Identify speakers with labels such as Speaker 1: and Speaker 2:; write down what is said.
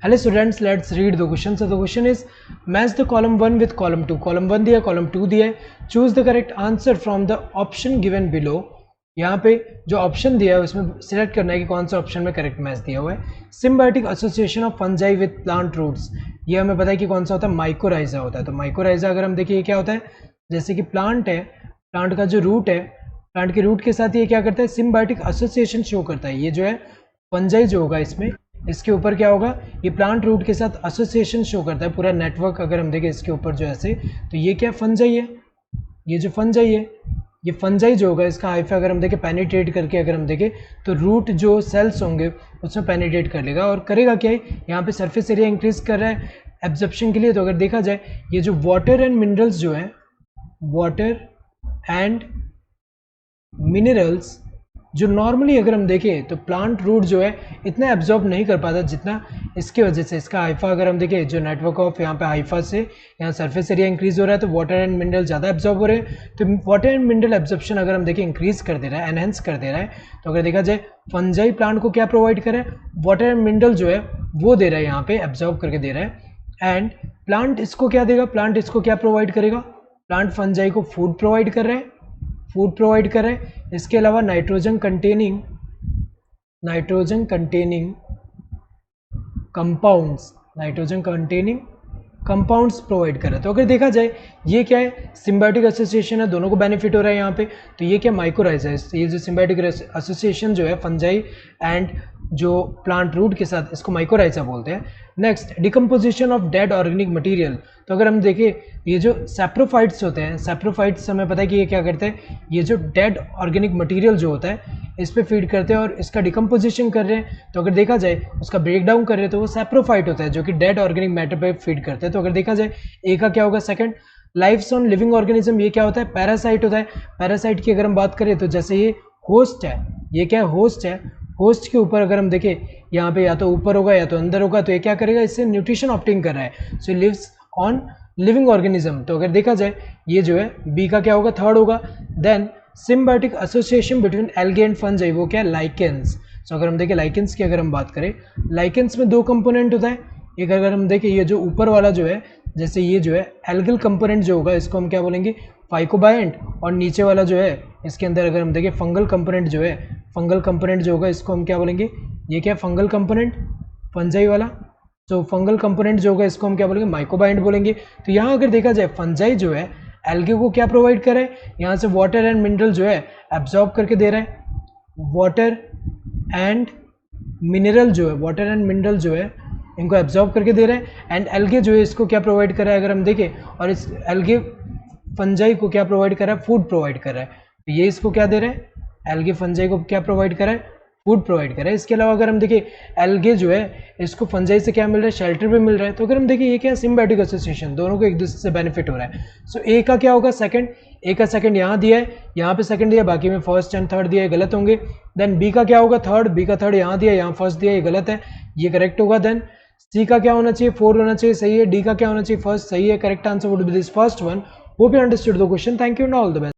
Speaker 1: Hello students, let's read the question. So the question is match the column 1 with column 2. column 1 दिया, column 2 दिया है. Choose the correct answer from the option given below. यहाँ पे जो option दिया है उसमें सिलेक्ट करना है कि कौन सा ऑप्शन में करेक्ट मैच दिया हुआ है. Symbiotic association of fungi with plant roots, ये हमें पता है कि कौन सा होता है, माइकोराइजा होता है. तो माइकोराइजा अगर हम देखिए क्या होता है, जैसे कि प्लांट है, प्लांट का जो रूट है, प्लांट के रूट के साथ ये क्या करता है, सिम्बायोटिक एसोसिएशन शो करता है. ये जो है फंजाई जो होगा इसमें, इसके ऊपर क्या होगा, ये प्लांट रूट के साथ एसोसिएशन शो करता है, पूरा नेटवर्क अगर हम देखें इसके ऊपर जो ऐसे, तो ये क्या फंजाई है, ये जो फंजाई है, ये फंजाई जो होगा इसका हाइफा अगर हम देखें पेनिट्रेट करके अगर हम देखें तो रूट जो सेल्स होंगे उसमें पेनिट्रेट कर लेगा और करेगा क्या है, यहाँ पे सरफेस एरिया इंक्रीज कर रहा है एब्जॉर्प्शन के लिए. तो अगर देखा जाए ये जो वाटर एंड मिनरल्स जो है, वाटर एंड मिनरल्स जो नॉर्मली अगर हम देखें तो प्लांट रूट जो है इतना एब्जॉर्ब नहीं कर पाता जितना इसके वजह से इसका हाइफा अगर हम देखें जो नेटवर्क ऑफ यहाँ पे हाइफा से यहाँ सरफेस एरिया इंक्रीज हो रहा है तो वाटर एंड मिनरल ज़्यादा एब्जॉर्ब हो रहे हैं. तो वाटर एंड मिनरल एब्जॉर्प्शन अगर हम देखें इंक्रीज कर दे रहा है, एनहेंस कर दे रहा है. तो अगर देखा जाए फंजाई प्लांट को क्या प्रोवाइड कर रहा है, वाटर एंड मिनरल जो है वो दे रहा है, यहाँ पे एब्जॉर्ब करके दे रहा है. एंड प्लांट इसको क्या देगा, प्लांट इसको क्या प्रोवाइड करेगा, प्लांट फंजाई को फूड प्रोवाइड कर रहा है, फूड प्रोवाइड कर रहे हैं. इसके अलावा nitrogen containing compounds, nitrogen containing compounds provide कर रहा है. तो अगर देखा जाए ये क्या है, सिम्बायोटिक एसोसिएशन है, दोनों को बेनिफिट हो रहा है यहाँ पे. तो ये क्या माइकोराइजा है, ये जो सिम्बायोटिक एसोसिएशन जो है फंजाई एंड जो प्लांट रूट के साथ, इसको माइकोराइजा बोलते हैं. Next, decomposition of dead organic material. तो अगर हम देखें ये जो सैप्रोफाइट्स होते हैं, सैप्रोफाइट्स हमें पता है कि ये क्या करते हैं, ये जो डेड ऑर्गेनिक मटेरियल जो होता है इस पे फीड करते हैं और इसका डिकम्पोजिशन कर रहे हैं. तो अगर देखा जाए उसका ब्रेक डाउन कर रहे हैं तो वो सैप्रोफाइट होता है जो कि डेड ऑर्गेनिक मैटर पे फीड करते हैं. तो अगर देखा जाए ए का क्या होगा, second. Lifes on living organism, ये क्या होता है, पैरासाइट होता है. पैरासाइट की अगर हम बात करें तो जैसे ये होस्ट है, ये क्या है, होस्ट है. होस्ट के ऊपर अगर हम देखें यहाँ पे या तो ऊपर होगा या तो अंदर होगा, तो ये क्या करेगा, इससे न्यूट्रिशन ऑब्टेन कर रहा है. सो लिव्स ऑन लिविंग ऑर्गेनिज्म. तो अगर देखा जाए ये जो है बी का क्या होगा, थर्ड होगा. Then symbiotic association between algae and fungi, वो क्या है, लाइकेंस. सो अगर हम देखें लाइकेंस की अगर हम बात करें, लाइकेंस में दो कंपोनेंट होता है. एक अगर हम देखें ये जो ऊपर वाला जो है, जैसे ये जो है एल्गल कंपोनेंट जो होगा इसको हम क्या बोलेंगे, फाइकोबायंट. और नीचे वाला जो है इसके अंदर अगर हम देखें फंगल कंपोनेंट जो है, फंगल कंपोनेंट जो होगा इसको हम क्या बोलेंगे, ये क्या फंगल कंपोनेंट फंजाई वाला. तो फंगल कंपोनेंट जो होगा इसको हम क्या बोलेंगे, माइकोबायंट बोलेंगे. तो यहाँ अगर देखा जाए फंजाई जो है एल्गे को क्या प्रोवाइड कर रहा है, यहाँ से वाटर एंड मिनरल जो है एब्जॉर्ब करके दे रहा है. वाटर एंड मिनरल जो है, वाटर एंड मिनरल जो है इनको एब्जॉर्ब करके दे रहा है. एंड एल्गे जो है इसको क्या प्रोवाइड कर रहा है अगर हम देखें, और इस एल्गे फंजाई को क्या प्रोवाइड कर रहा है, फूड प्रोवाइड कर रहा है. तो ये इसको क्या दे रहा है, एल्गे फंजाई को क्या प्रोवाइड कर रहा है, फूड प्रोवाइड कर रहा है. इसके अलावा अगर हम देखें एल्गे जो है इसको फंजाई से क्या मिल रहा है, शेल्टर भी मिल रहा है. तो अगर हम देखें ये क्या है, सिम्बायोटिक एसोसिएशन, दोनों को एक दूसरे से बेनिफिट हो रहा है. सो ए का क्या होगा, सेकंड. ए का सेकंड यहाँ दिया है, यहाँ पे सेकंड दिया, बाकी में फर्स्ट एंड थर्ड दिया है, गलत होंगे. देन बी का क्या होगा, थर्ड. बी का थर्ड यहाँ दिया, यहाँ फर्स्ट दिया, ये गलत है, ये करेक्ट होगा. देन सी का क्या होना चाहिए, 4 होना चाहिए, सही है. डी का क्या होना चाहिए, फर्स्ट, सही है. Correct answer would be this first one. Hope you understood the question. Thank you and all the best.